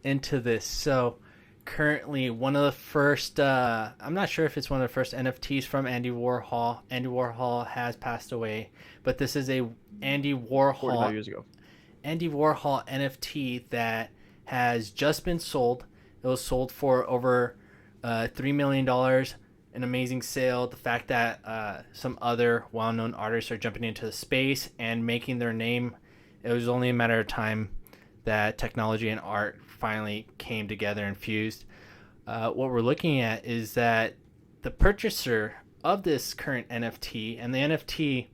Into this. So currently one of the first I'm not sure if it's one of the first NFTs from Andy Warhol. Andy Warhol has passed away, but this is a Andy 45 Warhol years ago. Andy Warhol NFT that has just been sold. It was sold for over $3 million. An amazing sale. The fact that some other well-known artists are jumping into the space and making their name. It was only a matter of time that technology and art finally came together and fused. What we're looking at is that the purchaser of this current NFT, and the NFT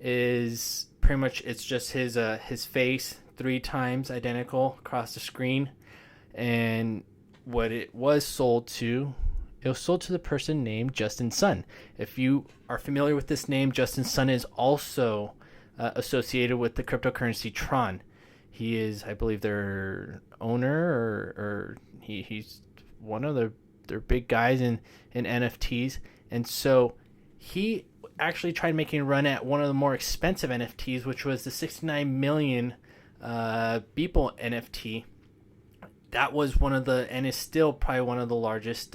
is pretty much, it's just his face three times identical across the screen, and what it was sold to. It was sold to the person named Justin Sun. If you are familiar with this name, Justin Sun is also associated with the cryptocurrency Tron. He is, I believe, their owner, or he's one of their big guys in NFTs. And so he actually tried making a run at one of the more expensive NFTs, which was the 69 million Beeple NFT. That was one of the, and is still probably one of the largest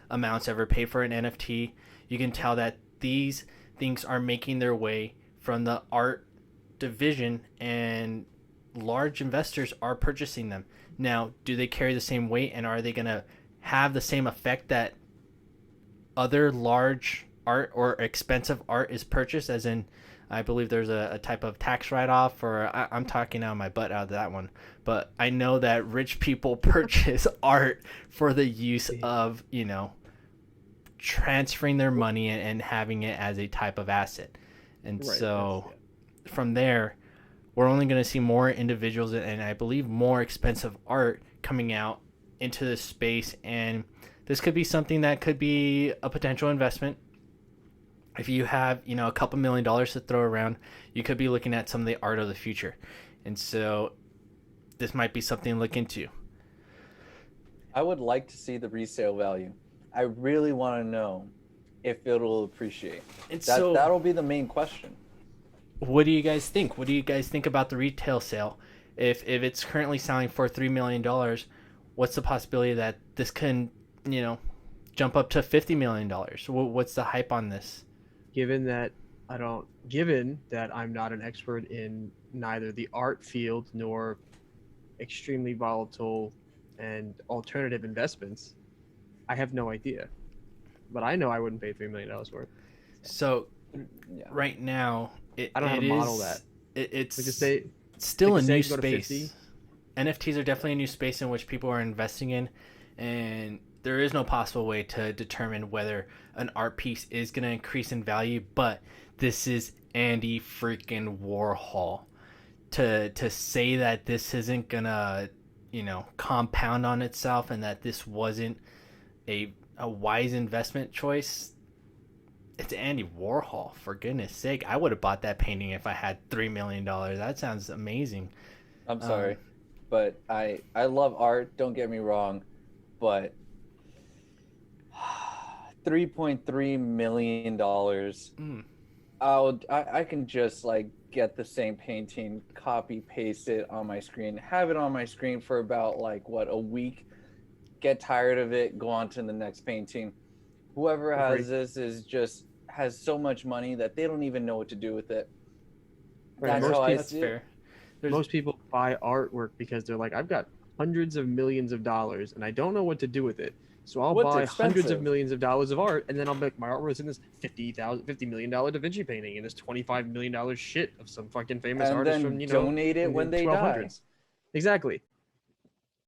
amounts ever paid for an NFT. You can tell that these things are making their way from the art division, and large investors are purchasing them. Now, do they carry the same weight, and are they going to have the same effect that other large art or expensive art is purchased? As in, I believe there's a type of tax write-off, or I'm talking out of my butt out of that one. But I know that rich people purchase art for the use of, transferring their money and having it as a type of asset. And Right. so from there, we're only going to see more individuals and I believe more expensive art coming out into this space. And this could be something that could be a potential investment. If you have, a couple $1 million to throw around, you could be looking at some of the art of the future. And so this might be something to look into. I would like to see the resale value. I really want to know if it'll appreciate. And That'll be the main question. what do you guys think? What do you guys think about the retail sale? If it's currently selling for $3 million, what's the possibility that this can, jump up to $50 million? What's the hype on this? Given that given that I'm not an expert in neither the art field nor extremely volatile and alternative investments, I have no idea. But I know I wouldn't pay $3 million for it. So Yeah. right now, I don't know how to model that. It's Like, say still a say new you go to 50. space. NFTs are definitely a new space in which people are investing in, and there is no possible way to determine whether an art piece is going to increase in value. But this is Andy freaking Warhol. To say that this isn't gonna, compound on itself, and that this wasn't a wise investment choice. It's Andy Warhol, for goodness sake. I would have bought that painting if I had $3 million. That sounds amazing. I'm sorry, but I love art. Don't get me wrong, but $3.3 million. Mm. I can just like get the same painting, copy paste it on my screen, have it on my screen for about a week, get tired of it, go on to the next painting. Whoever has this has so much money that they don't even know what to do with it. Right, That's how I That's see fair. it. most people buy artwork because they're like, I've got hundreds of millions of dollars and I don't know what to do with it. So I'll What's buy expensive? hundreds of millions of dollars of art, and then I'll make my artwork in this $50 million Da Vinci painting and this $25 million shit of some fucking famous And artist then from donate it in when the they die. 1200s. Exactly.